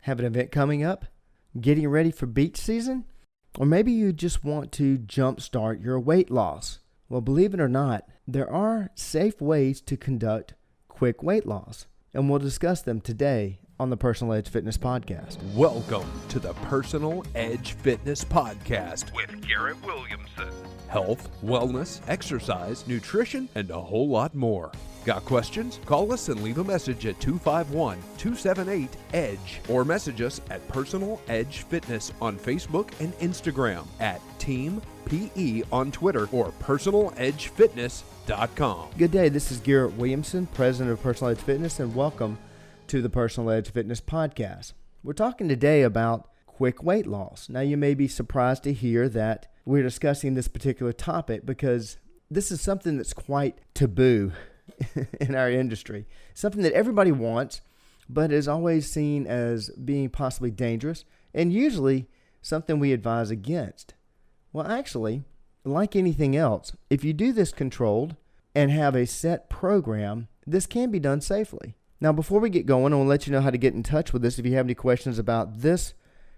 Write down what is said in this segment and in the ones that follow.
Have an event coming up? Getting ready for beach season? Or maybe you just want to jumpstart your weight loss. Well, believe it or not, there are safe ways to conduct quick weight loss, and we'll discuss them today on the Personal Edge Fitness Podcast. Welcome to the Personal Edge Fitness Podcast with Garrett Williamson. Health, wellness, exercise, nutrition, and a whole lot more. Got questions? Call us and leave a message at 251-278-EDGE or message us at Personal Edge Fitness on Facebook and Instagram, at Team PE on Twitter, or personaledgefitness.com. Good day, this is Garrett Williamson, president of Personal Edge Fitness, and welcome to the Personal Edge Fitness Podcast. We're talking today about quick weight loss. Now, you may be surprised to hear that we're discussing this particular topic because this is something that's quite taboo in our industry. Something that everybody wants, but is always seen as being possibly dangerous and usually something we advise against. Well, actually, like anything else, if you do this controlled and have a set program, this can be done safely. Now, before we get going, I want to let you know how to get in touch with us if you have any questions about this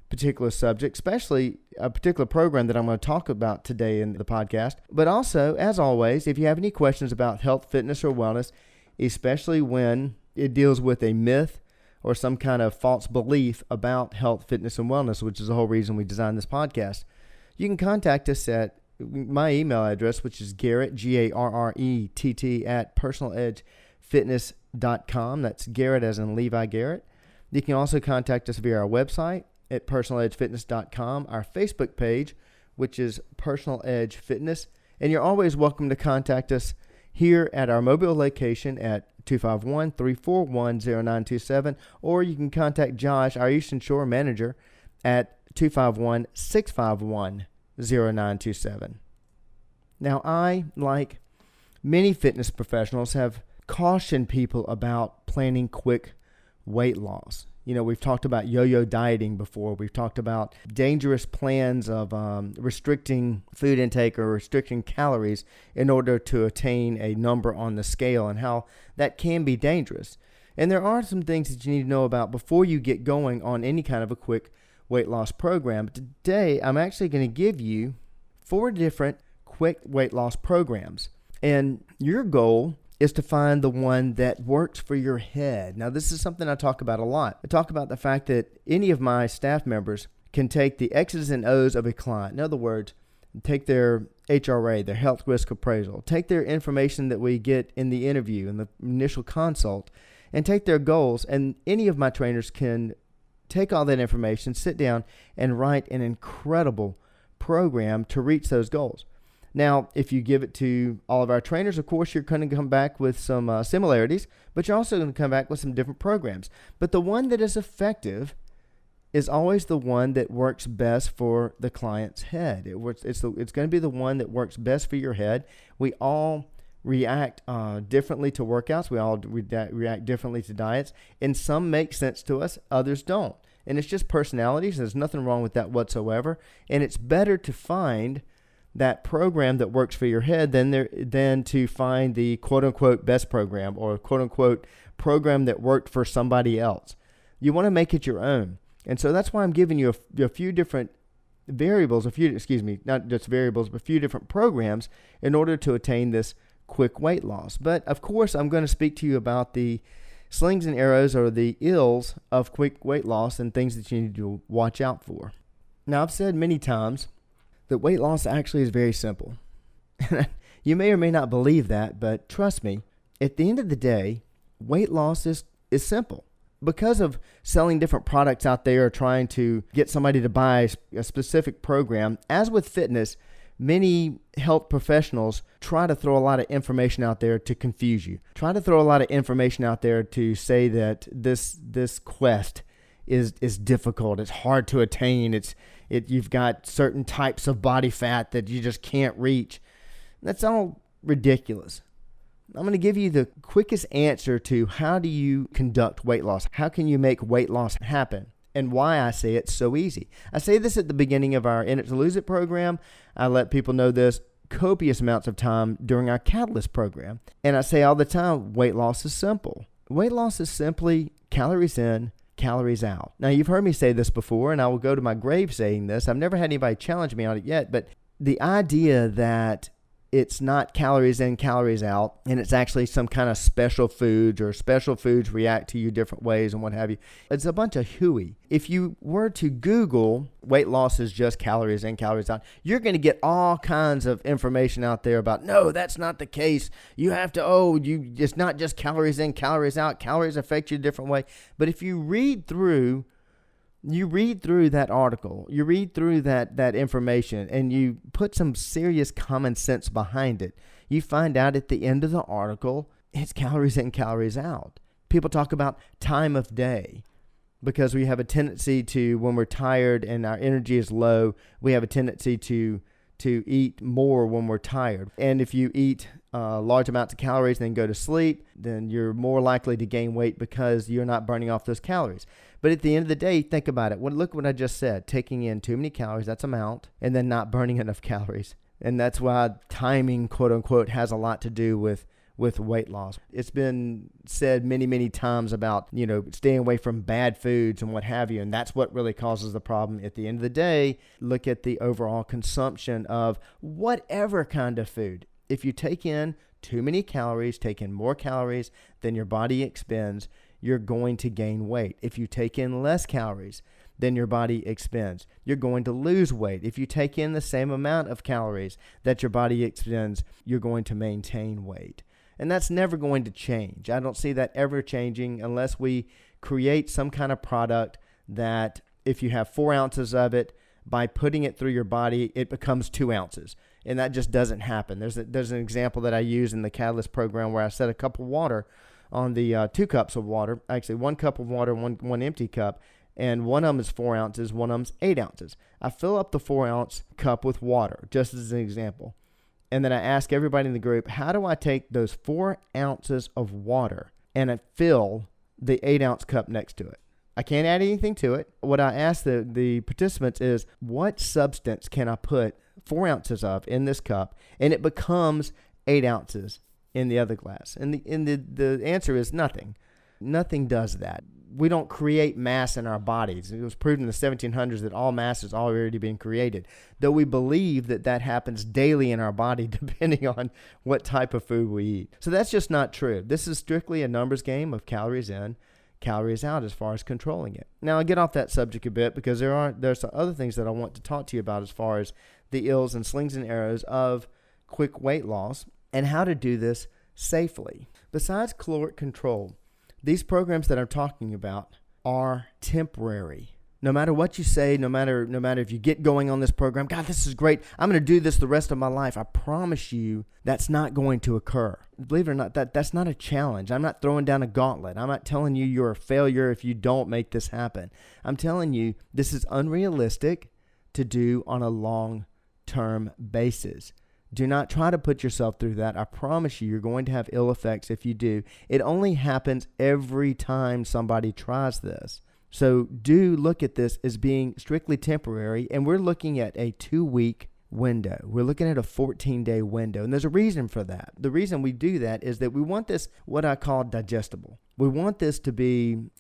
particular subject, especially a particular program that I'm going to talk about today in the podcast. But also, as always, if you have any questions about health, fitness, or wellness, especially when it deals with a myth or some kind of false belief about health, fitness, and wellness, which is the whole reason we designed this podcast, you can contact us at my email address, which is Garrett, Garrett, at personaledgefitness.com. That's Garrett as in Levi Garrett. You can also contact us via our website at personaledgefitness.com, our Facebook page, which is Personal Edge Fitness, and you're always welcome to contact us here at our mobile location at 251-341-0927, or you can contact Josh, our Eastern Shore manager, at 251-651-0927. Now, I, like many fitness professionals, have cautioned people about planning quick weight loss. You know, we've talked about yo-yo dieting before. We've talked about dangerous plans of restricting food intake or restricting calories in order to attain a number on the scale and how that can be dangerous. And there are some things that you need to know about before you get going on any kind of a quick weight loss program. Today, I'm actually going to give you 4 different quick weight loss programs. And your goal is to find the one that works for your head. Now, this is something I talk about a lot. I talk about the fact that any of my staff members can take the X's and O's of a client. In other words, take their HRA, their health risk appraisal, take their information that we get in the interview, in the initial consult, and take their goals. And any of my trainers can take all that information, sit down, and write an incredible program to reach those goals. Now, if you give it to all of our trainers, of course, you're going to come back with some similarities, but you're also going to come back with some different programs. But the one that is effective is always the one that works best for the client's head. It's going to be the one that works best for your head. We all react differently to workouts. We all react differently to diets, and some make sense to us, others don't. And it's just personalities. There's nothing wrong with that whatsoever. And it's better to find that program that works for your head than to find the quote-unquote best program or quote-unquote program that worked for somebody else. You want to make it your own. And so that's why I'm giving you a few different variables, not just variables, but a few different programs in order to attain this quick weight loss. But, of course, I'm going to speak to you about the slings and arrows or the ills of quick weight loss and things that you need to watch out for. Now, I've said many times that weight loss actually is very simple. You may or may not believe that, but trust me, at the end of the day, weight loss is simple. Because of selling different products out there, trying to get somebody to buy a specific program, as with fitness, many health professionals try to throw a lot of information out there to confuse you. Try to throw a lot of information out there to say that this quest is difficult. It's hard to attain. You've got certain types of body fat that you just can't reach. That's all ridiculous. I'm going to give you the quickest answer to how do you conduct weight loss? How can you make weight loss happen? And why I say it's so easy. I say this at the beginning of our In It to Lose It program. I let people know this copious amounts of time during our Catalyst program. And I say all the time, weight loss is simple. Weight loss is simply calories in, calories out. Now, you've heard me say this before, and I will go to my grave saying this. I've never had anybody challenge me on it yet, but the idea that it's not calories in, calories out, and it's actually some kind of special foods, or special foods react to you different ways and what have you. It's a bunch of hooey. If you were to Google weight loss is just calories in, calories out, you're going to get all kinds of information out there about, no, that's not the case. You have to, it's not just calories in, calories out. Calories affect you a different way. But if you read through that article, you read through that information, and you put some serious common sense behind it, you find out at the end of the article, it's calories in, calories out. People talk about time of day, because we have a tendency to, when we're tired and our energy is low, we have a tendency to eat more when we're tired. And if you eat large amounts of calories and then go to sleep, then you're more likely to gain weight because you're not burning off those calories. But at the end of the day, think about it. Look what I just said. Taking in too many calories, that's amount, and then not burning enough calories. And that's why timing, quote unquote, has a lot to do with weight loss. It's been said many, many times about, staying away from bad foods and what have you. And that's what really causes the problem. At the end of the day, look at the overall consumption of whatever kind of food. If you take in too many calories, take in more calories than your body expends, you're going to gain weight. If you take in less calories than your body expends, you're going to lose weight. If you take in the same amount of calories that your body expends, you're going to maintain weight. And that's never going to change. I don't see that ever changing unless we create some kind of product that if you have 4 ounces of it, by putting it through your body, it becomes 2 ounces. And that just doesn't happen. There's an example that I use in the Catalyst program where I set a cup of water on the 2 cups of water, actually 1 cup of water, one empty cup, and one of them is 4 ounces, one of them's 8 ounces. I fill up the 4-ounce cup with water, just as an example. And then I ask everybody in the group, how do I take those 4 ounces of water and I fill the 8-ounce cup next to it? I can't add anything to it. What I ask the participants is, what substance can I put 4 ounces of in this cup and it becomes 8 ounces in the other glass? And the answer is nothing. Nothing does that. We don't create mass in our bodies. It was proven in the 1700s that all mass is already being created, though we believe that happens daily in our body depending on what type of food we eat. So that's just not true. This is strictly a numbers game of calories in, calories out as far as controlling it. Now, I'll get off that subject a bit because there's some other things that I want to talk to you about as far as the ills and slings and arrows of quick weight loss and how to do this safely. Besides caloric control, these programs that I'm talking about are temporary. No matter what you say, no matter if you get going on this program, God, this is great, I'm going to do this the rest of my life, I promise you that's not going to occur. Believe it or not, that's not a challenge. I'm not throwing down a gauntlet. I'm not telling you you're a failure if you don't make this happen. I'm telling you this is unrealistic to do on a long-term basis. Do not try to put yourself through that. I promise you're going to have ill effects if you do. It only happens every time somebody tries this. So do look at this as being strictly temporary, and we're looking at a 2-week window. We're looking at a 14-day window, and there's a reason for that. The reason we do that is that we want this, what I call digestible. We want this to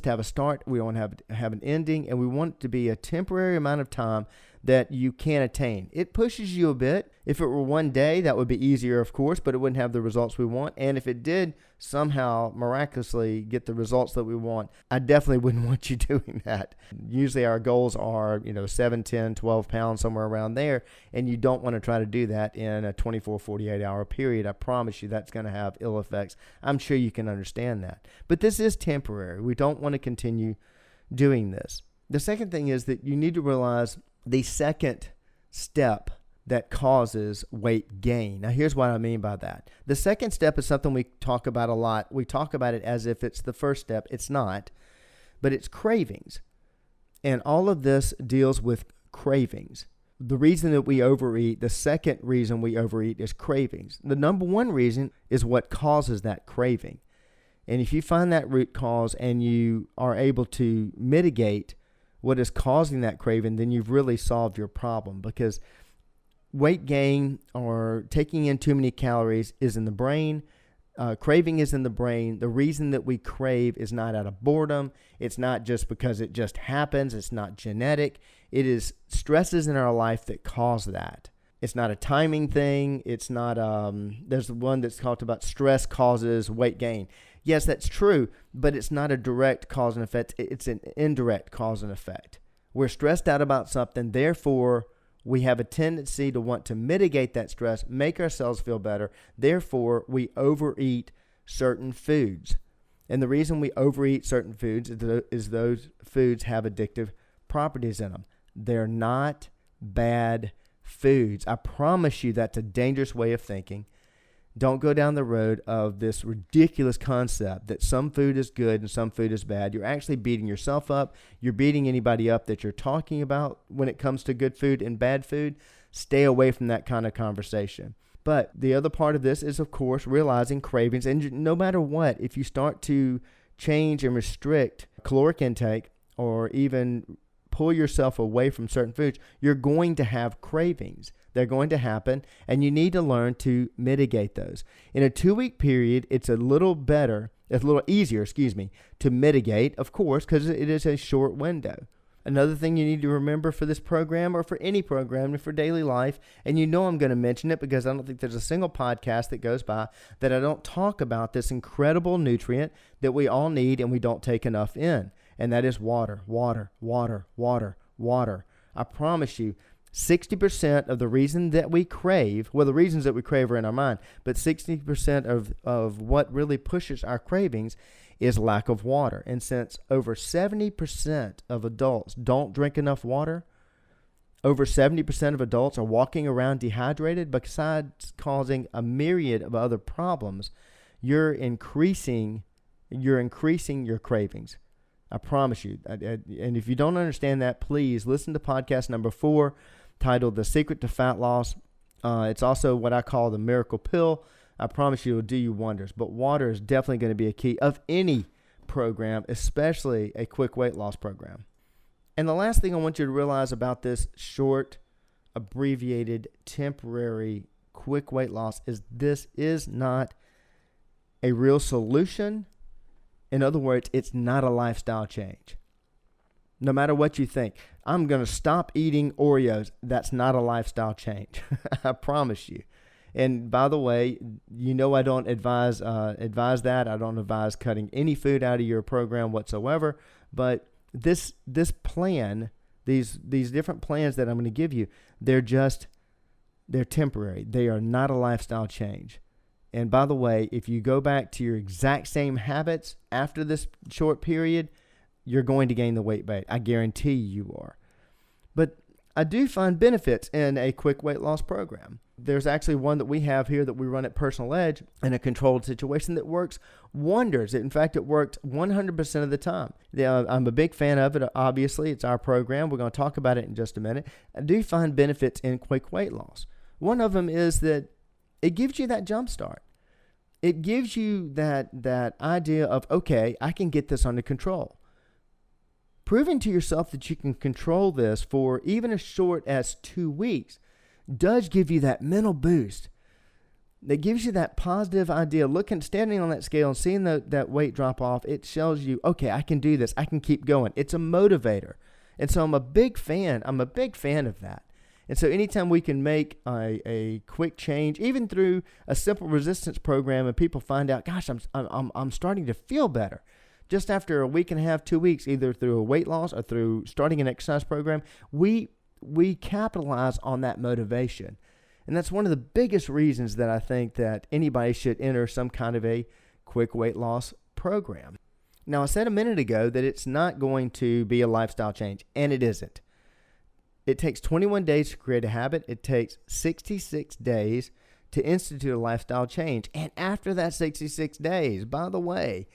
have a start, we want to have an ending, and we want it to be a temporary amount of time that you can attain. It pushes you a bit. If it were one day, that would be easier, of course, but it wouldn't have the results we want. And if it did somehow miraculously get the results that we want, I definitely wouldn't want you doing that. Usually our goals are, 7, 10, 12 pounds, somewhere around there, and you don't want to try to do that in a 24, 48-hour period. I promise you that's going to have ill effects. I'm sure you can understand that. But this is temporary. We don't want to continue doing this. The second thing is that you need to realize the second step that causes weight gain. Now, here's what I mean by that. The second step is something we talk about a lot. We talk about it as if it's the first step. It's not, but it's cravings. And all of this deals with cravings. The reason that we overeat, the second reason we overeat is cravings. The number one reason is what causes that craving. And if you find that root cause and you are able to mitigate what is causing that craving, then you've really solved your problem, because weight gain or taking in too many calories is in the brain, Craving is in the brain. The reason that we crave is not out of boredom. It's not just because it just happens. It's not genetic. It is stresses in our life that cause that. It's not a timing thing. It's not, there's one that's talked about stress causes weight gain. Yes, that's true, but it's not a direct cause and effect. It's an indirect cause and effect. We're stressed out about something, therefore we have a tendency to want to mitigate that stress, make ourselves feel better. Therefore, we overeat certain foods. And the reason we overeat certain foods is those foods have addictive properties in them. They're not bad foods. I promise you that's a dangerous way of thinking. Don't go down the road of this ridiculous concept that some food is good and some food is bad. You're actually beating yourself up. You're beating anybody up that you're talking about when it comes to good food and bad food. Stay away from that kind of conversation. But the other part of this is, of course, realizing cravings. And no matter what, if you start to change and restrict caloric intake or even pull yourself away from certain foods, you're going to have cravings. They're going to happen, and you need to learn to mitigate those. In a 2-week period, it's a little easier, to mitigate, of course, because it is a short window. Another thing you need to remember for this program or for any program for daily life, and you know I'm going to mention it because I don't think there's a single podcast that goes by that I don't talk about this incredible nutrient that we all need and we don't take enough in, and that is water, water, water, water, water. I promise you, 60% of the reason that we crave, well, the reasons that we crave are in our mind, but 60% of what really pushes our cravings is lack of water. And since over 70% of adults don't drink enough water, over 70% of adults are walking around dehydrated, besides causing a myriad of other problems, you're increasing your cravings. I promise you. And if you don't understand that, please listen to podcast number 4, titled The Secret to Fat Loss. It's also what I call the miracle pill. I promise you it'll do you wonders. But water is definitely going to be a key of any program, especially a quick weight loss program. And the last thing I want you to realize about this short, abbreviated, temporary, quick weight loss is this is not a real solution. In other words, it's not a lifestyle change. No matter what you think, I'm going to stop eating Oreos. That's not a lifestyle change. I promise you. And by the way, you know I don't advise that. I don't advise cutting any food out of your program whatsoever. But this plan, these different plans that I'm going to give you, they're temporary. They are not a lifestyle change. And by the way, if you go back to your exact same habits after this short period, you're going to gain the weight back. I guarantee you are. But I do find benefits in a quick weight loss program. There's actually one that we have here that we run at Personal Edge in a controlled situation that works wonders. In fact, it worked 100% of the time. I'm a big fan of it. Obviously, it's our program. We're going to talk about it in just a minute. I do find benefits in quick weight loss. One of them is that it gives you that jump start. It gives you that idea of, okay, I can get this under control. Proving to yourself that you can control this for even as short as 2 weeks does give you that mental boost. That gives you that positive idea. Standing on that scale and seeing that weight drop off, it shows you, okay, I can do this. I can keep going. It's a motivator. And so I'm a big fan of that. And so anytime we can make a quick change, even through a simple resistance program, and people find out, gosh, I'm starting to feel better. Just after a week and a half, 2 weeks, either through a weight loss or through starting an exercise program, we capitalize on that motivation. And that's one of the biggest reasons that I think that anybody should enter some kind of a quick weight loss program. Now, I said a minute ago that it's not going to be a lifestyle change, and it isn't. It takes 21 days to create a habit. It takes 66 days to institute a lifestyle change. And after that 66 days, by the way,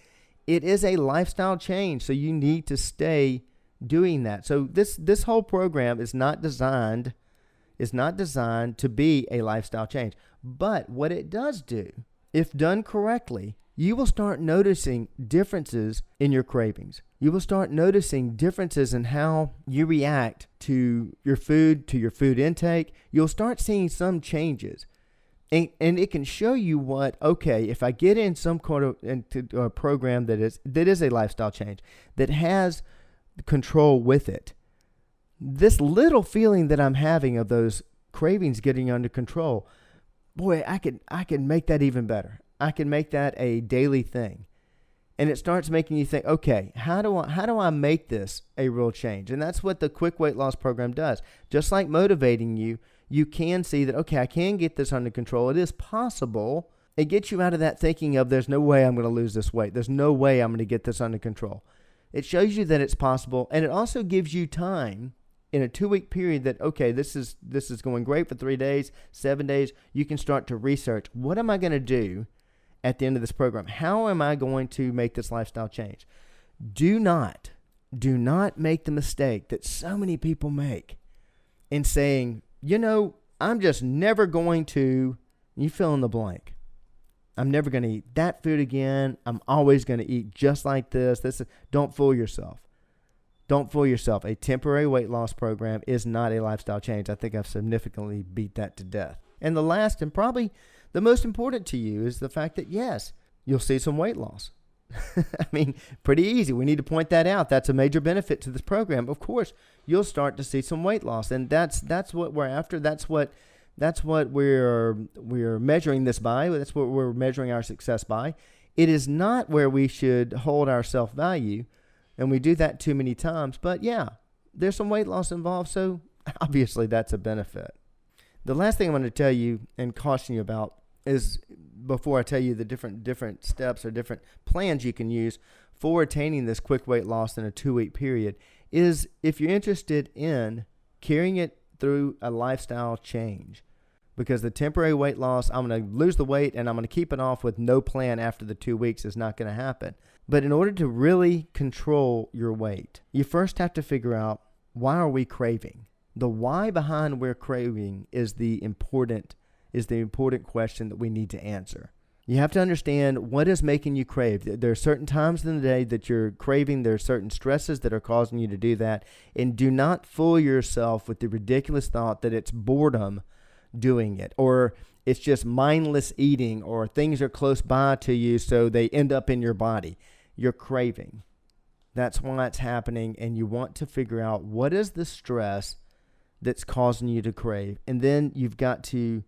it is a lifestyle change, so you need to stay doing that. So this whole program is not designed to be a lifestyle change. But what it does do, if done correctly, you will start noticing differences in your cravings. You will start noticing differences in how you react to your food intake. You'll start seeing some changes. And it can show you what, okay, if I get in some kind of into a program that is a lifestyle change, that has control with it, this little feeling that I'm having of those cravings getting under control, boy, I can make that even better. I can make that a daily thing. And it starts making you think, okay, how do I make this a real change? And that's what the quick weight loss program does. Just like motivating you, you can see that, okay, I can get this under control. It is possible. It gets you out of that thinking of there's no way I'm going to lose this weight. There's no way I'm going to get this under control. It shows you that it's possible. And it also gives you time in a 2-week period that, okay, this is going great for 3 days, 7 days. You can start to research, what am I going to do at the end of this program? How am I going to make this lifestyle change? Do not make the mistake that so many people make in saying, I'm just never going to, you fill in the blank. I'm never going to eat that food again. I'm always going to eat just like this. Don't fool yourself. Don't fool yourself. A temporary weight loss program is not a lifestyle change. I think I've significantly beat that to death. And the last and probably the most important to you is the fact that, yes, you'll see some weight loss. I mean, pretty easy. We need to point that out. That's a major benefit to this program. Of course, you'll start to see some weight loss, and that's what we're after. That's what we're measuring this by. That's what we're measuring our success by. It is not where we should hold our self-value, and we do that too many times. But yeah, there's some weight loss involved, so obviously that's a benefit. The last thing I'm going to tell you and caution you about is, before I tell you the different steps or different plans you can use for attaining this quick weight loss in a 2-week period, is if you're interested in carrying it through a lifestyle change. Because the temporary weight loss, I'm going to lose the weight and I'm going to keep it off with no plan after the 2 weeks, is not going to happen. But in order to really control your weight, you first have to figure out, why are we craving? The why behind we're craving is the important question that we need to answer. You have to understand what is making you crave. There are certain times in the day that you're craving. There are certain stresses that are causing you to do that. And do not fool yourself with the ridiculous thought that it's boredom doing it, or it's just mindless eating, or things are close by to you so they end up in your body. You're craving. That's why it's happening, and you want to figure out what is the stress that's causing you to crave. And then you've got to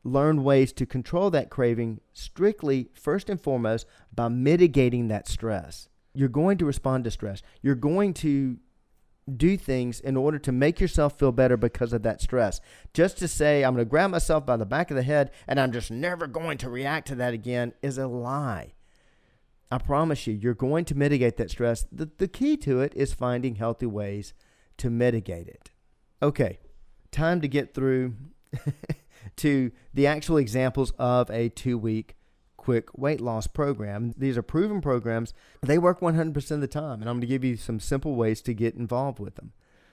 learn ways to control that craving strictly, first and foremost, by mitigating that stress. You're going to respond to stress. You're going to do things in order to make yourself feel better because of that stress. Just to say, I'm going to grab myself by the back of the head and I'm just never going to react to that again, is a lie. I promise you, you're going to mitigate that stress. The key to it is finding healthy ways to mitigate it. Okay, time to get through to the actual examples of a 2-week quick weight loss program. These are proven programs. They work 100% of the time, and I'm going to give you some simple ways to get involved with them.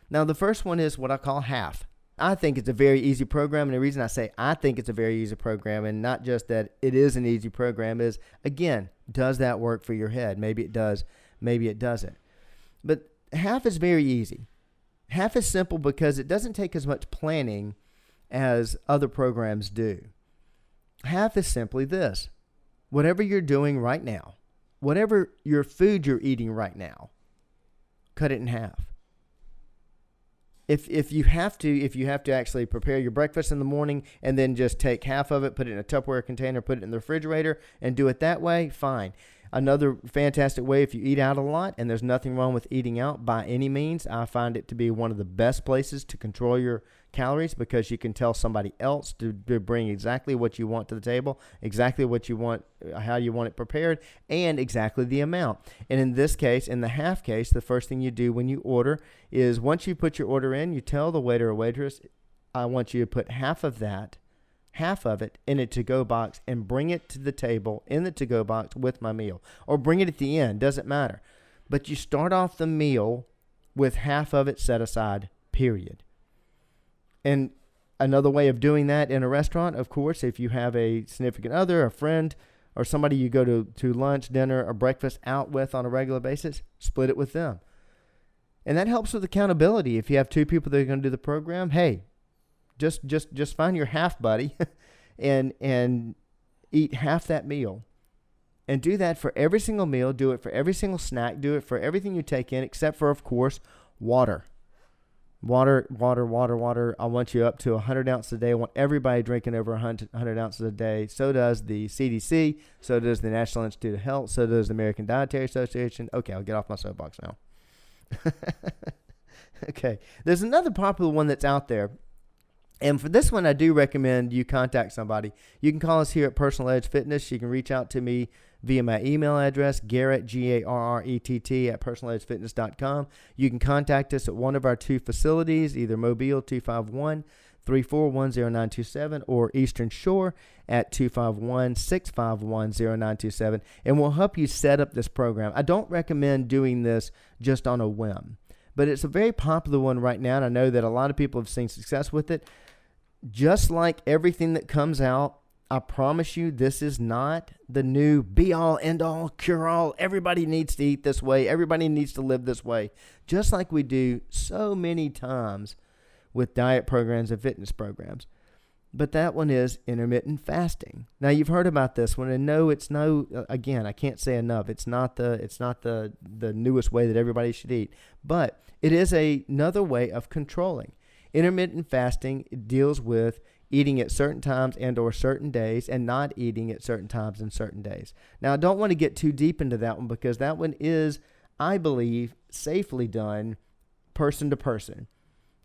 Now, the first one is what I call half. I think it's a very easy program, and the reason I say I think it's a very easy program, and not just that it is an easy program, is, again, does that work for your head? Maybe it does, maybe it doesn't. But half is very easy. Half is simple because it doesn't take as much planning as other programs do. Half is simply this. Whatever you're doing right now, whatever your food you're eating right now, cut it in half. If you have to actually prepare your breakfast in the morning and then just take half of it, put it in a Tupperware container, put it in the refrigerator, and do it that way, fine. Another fantastic way, if you eat out a lot, and there's nothing wrong with eating out by any means, I find it to be one of the best places to control your calories, because you can tell somebody else to bring exactly what you want to the table, exactly what you want, how you want it prepared, and exactly the amount. And in this case, in the half case, the first thing you do when you order is, once you put your order in, you tell the waiter or waitress, I want you to put half of it in a to-go box and bring it to the table in the to-go box with my meal. Or bring it at the end, doesn't matter. But you start off the meal with half of it set aside, period. And another way of doing that in a restaurant, of course, if you have a significant other, a friend, or somebody you go to lunch, dinner, or breakfast out with on a regular basis, split it with them. And that helps with accountability. If you have 2 people that are going to do the program, hey, just find your half buddy and eat half that meal. And do that for every single meal. Do it for every single snack. Do it for everything you take in, except for, of course, water. Water. I want you up to 100 ounces a day. I want everybody drinking over 100 ounces a day. So does the CDC. So does the National Institute of Health. So does the American Dietary Association. Okay, I'll get off my soapbox now. Okay. There's another popular one that's out there. And for this one, I do recommend you contact somebody. You can call us here at Personal Edge Fitness. You can reach out to me via my email address, Garrett, Garrett, at personaledgefitness.com. You can contact us at one of our two facilities, either Mobile 251-341-0927 or Eastern Shore at 251-651-0927, and we'll help you set up this program. I don't recommend doing this just on a whim, but it's a very popular one right now, and I know that a lot of people have seen success with it. Just like everything that comes out, I promise you, this is not the new be-all, end-all, cure-all. Everybody needs to eat this way. Everybody needs to live this way. Just like we do so many times with diet programs and fitness programs. But that one is intermittent fasting. Now, you've heard about this one, and no, again, I can't say enough. It's not the newest way that everybody should eat. But it is another way of controlling. Intermittent fasting deals with eating at certain times and or certain days and not eating at certain times and certain days. Now, I don't want to get too deep into that one because that one is, I believe, safely done person to person.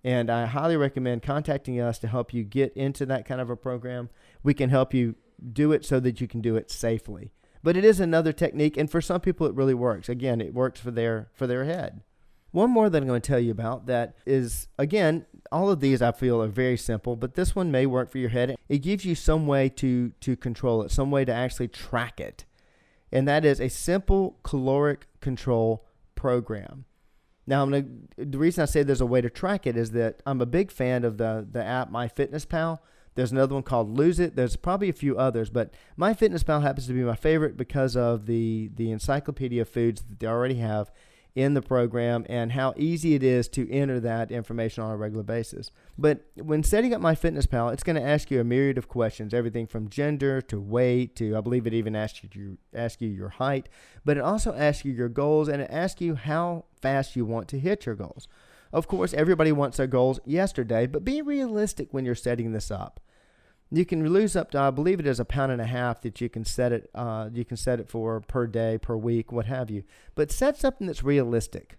And I highly recommend contacting us to help you get into that kind of a program. We can help you do it so that you can do it safely. But it is another technique, and for some people it really works. Again, it works for their head. One more that I'm going to tell you about that is, again, all of these I feel are very simple, but this one may work for your head. It gives you some way to control it, some way to actually track it. And that is a simple caloric control program. Now, the reason I say there's a way to track it is that I'm a big fan of the app MyFitnessPal. There's another one called Lose It. There's probably a few others, but MyFitnessPal happens to be my favorite because of the encyclopedia of foods that they already have in the program and how easy it is to enter that information on a regular basis. But when setting up MyFitnessPal, it's going to ask you a myriad of questions, everything from gender to weight to, I believe it even asks you your height, but it also asks you your goals, and it asks you how fast you want to hit your goals. Of course, everybody wants their goals yesterday, but be realistic when you're setting this up. You can lose up to, I believe it is 1.5 pounds that you can set it. You can set it for per day, per week, what have you. But set something that's realistic.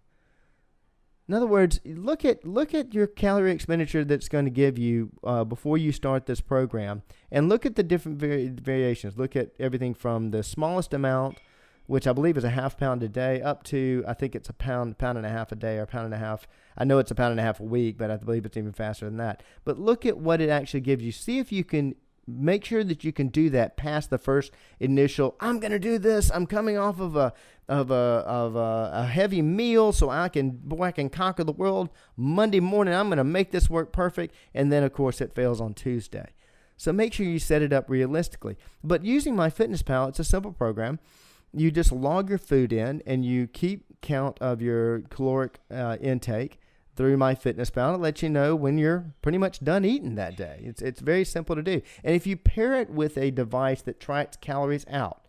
In other words, look at your calorie expenditure that's going to give you before you start this program, and look at the different variations. Look at everything from the smallest amount, which I believe is 0.5 pound a day, up to, I think it's 1 pound, 1.5 pounds a day, or 1.5 pounds. I know it's 1.5 pounds a week, but I believe it's even faster than that. But look at what it actually gives you. See if you can make sure that you can do that past the first initial, I'm going to do this. I'm coming off of a heavy meal, so I can conquer the world. Monday morning, I'm going to make this work perfect. And then, of course, it fails on Tuesday. So make sure you set it up realistically. But using MyFitnessPal, it's a simple program. You just log your food in, and you keep count of your caloric intake through MyFitnessPal. It lets you know when you're pretty much done eating that day. It's very simple to do. And if you pair it with a device that tracks calories out,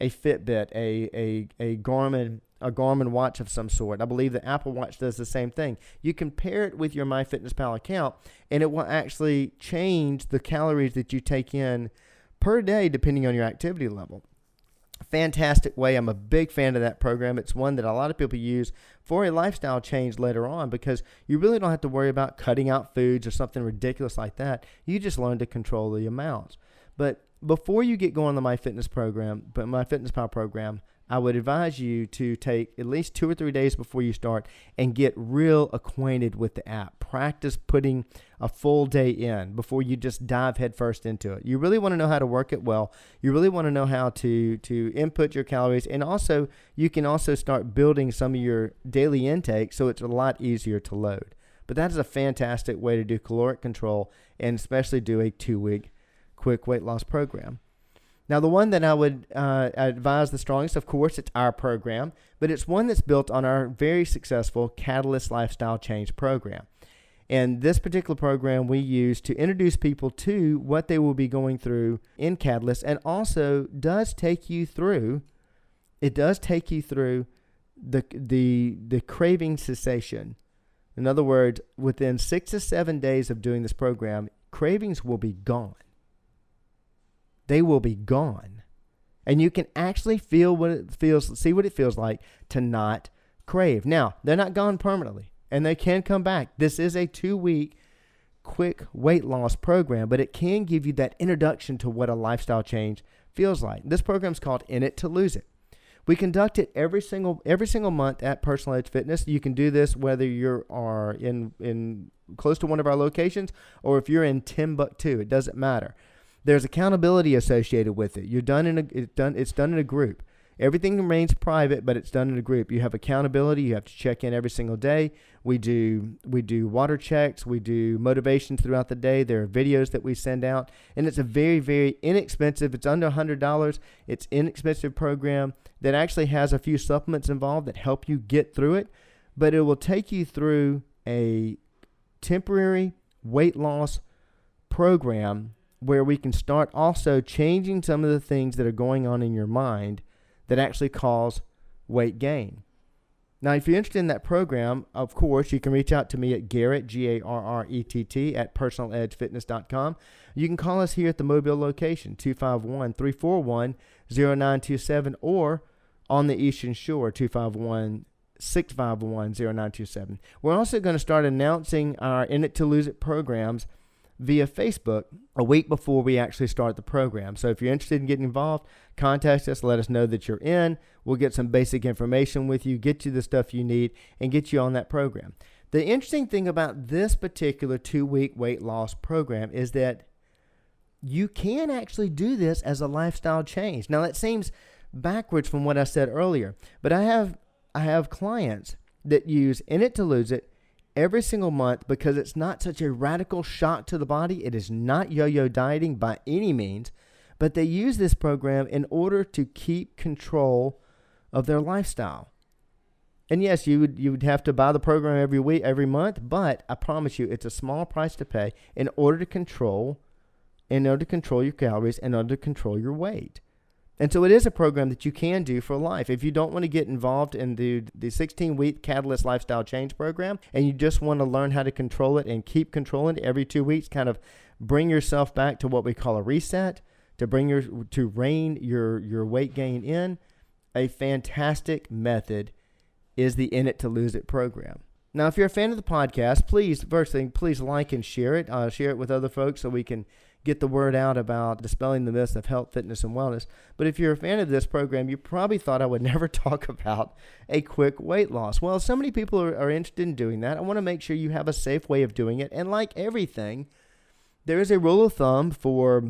a Fitbit, a Garmin watch of some sort, I believe the Apple Watch does the same thing. You can pair it with your MyFitnessPal account, and it will actually change the calories that you take in per day depending on your activity level. Fantastic way. I'm a big fan of that program. It's one that a lot of people use for a lifestyle change later on, because you really don't have to worry about cutting out foods or something ridiculous like that. You just learn to control the amounts. But before you get going on the MyFitnessPal program, I would advise you to take at least 2 or 3 days before you start and get real acquainted with the app. Practice putting a full day in before you just dive headfirst into it. You really want to know how to work it well. You really want to know how to input your calories, and also you can also start building some of your daily intake so it's a lot easier to load. But that is a fantastic way to do caloric control, and especially do a 2-week quick weight loss program. Now, the one that I would advise the strongest, of course, it's our program, but it's one that's built on our very successful Catalyst Lifestyle Change program. And this particular program we use to introduce people to what they will be going through in Catalyst, and also does take you through the craving cessation. In other words, within 6 to 7 days of doing this program, cravings will be gone. They will be gone. And you can actually see what it feels like to not crave. Now, they're not gone permanently, and they can come back. This is a 2-week quick weight loss program, but it can give you that introduction to what a lifestyle change feels like. This program is called In It to Lose It. We conduct it every single month at Personal Edge Fitness. You can do this whether you are in close to one of our locations or if you're in Timbuktu. It doesn't matter. There's accountability associated with it. It's done in a group. Everything remains private, but it's done in a group. You have accountability. You have to check in every single day. We do water checks. We do motivations throughout the day. There are videos that we send out, and it's a very, very inexpensive. It's under $100. It's inexpensive program that actually has a few supplements involved that help you get through it, but it will take you through a temporary weight loss program where we can start also changing some of the things that are going on in your mind that actually cause weight gain. Now, if you're interested in that program, of course, you can reach out to me at Garrett, Garrett, at personaledgefitness.com. You can call us here at the Mobile location, 251-341-0927, or on the Eastern Shore, 251-651-0927. We're also going to start announcing our In It to Lose It programs via Facebook a week before we actually start the program. So if you're interested in getting involved, contact us, let us know that you're in. We'll get some basic information with you, get you the stuff you need, and get you on that program. The interesting thing about this particular 2-week weight loss program is that you can actually do this as a lifestyle change. Now, that seems backwards from what I said earlier, but I have clients that use In It to Lose It every single month because it's not such a radical shock to the body. It is not yo-yo dieting by any means, but they use this program in order to keep control of their lifestyle. And yes, you would have to buy the program every month, but I promise you it's a small price to pay in order to control your calories, in order to control your weight. And so it is a program that you can do for life. If you don't want to get involved in the 16-week Catalyst Lifestyle Change program, and you just want to learn how to control it and keep controlling it every 2 weeks, kind of bring yourself back to what we call a reset, to rein your weight gain in, a fantastic method is the In It to Lose It program. Now, if you're a fan of the podcast, please like and share it. Share it with other folks so we can get the word out about dispelling the myths of health, fitness, and wellness. But if you're a fan of this program, you probably thought I would never talk about a quick weight loss. Well, so many people are interested in doing that. I want to make sure you have a safe way of doing it. And like everything, there is a rule of thumb for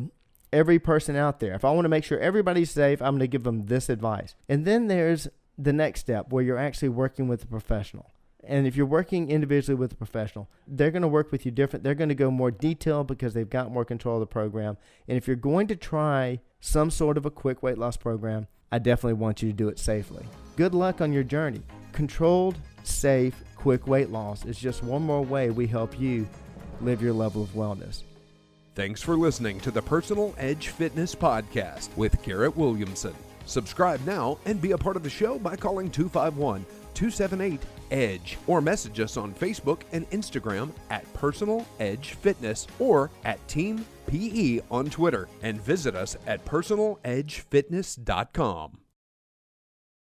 every person out there. If I want to make sure everybody's safe, I'm going to give them this advice. And then there's the next step where you're actually working with a professional. And if you're working individually with a professional, they're going to work with you different. They're going to go more detailed because they've got more control of the program. And if you're going to try some sort of a quick weight loss program, I definitely want you to do it safely. Good luck on your journey. Controlled, safe, quick weight loss is just one more way we help you live your level of wellness. Thanks for listening to the Personal Edge Fitness Podcast with Garrett Williamson. Subscribe now and be a part of the show by calling 251-278-EDGE or message us on Facebook and Instagram at Personal Edge Fitness or at Team PE on Twitter, and visit us at personaledgefitness.com.